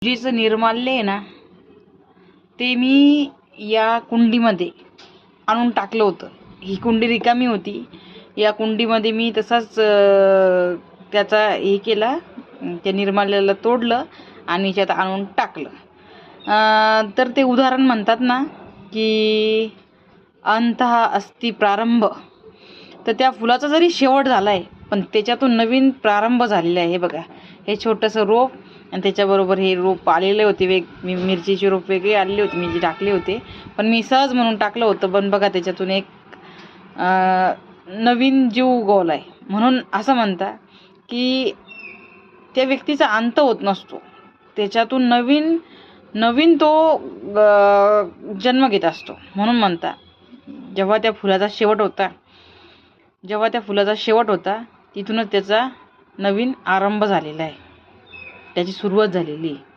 जीचं निर्माल्य आहे ना, ते मी या कुंडीमध्ये आणून टाकलं होतं. ही कुंडी रिकामी होती. या कुंडीमध्ये मी तसाच त्याचा हे केला, त्या निर्माल्याला तोडलं आणि याच्यात आणून टाकलं. तर ते उदाहरण म्हणतात ना की अंतः अस्ति प्रारंभ. तर त्या फुलाचा जरी शेवट झाला आहे, पण त्याच्यातून नवीन प्रारंभ झालेला आहे. हे बघा, हे छोटंसं रोप आणि त्याच्याबरोबर हे रोप आलेले होते. मिरचीचे रोप वेगळे आलेले होते, मी जे टाकले होते, पण मी सहज म्हणून टाकलं होतं. पण बघा, त्याच्यातून एक नवीन जीव उगवला आहे. म्हणून असं म्हणता की त्या व्यक्तीचा अंत होत नसतो, त्याच्यातून नवीन तो जन्म घेत असतो. म्हणून म्हणता जेव्हा त्या फुलाचा शेवट होता तिथूनच त्याचा नवीन आरंभ झालेला आहे, त्याची सुरुवात झालेली आहे.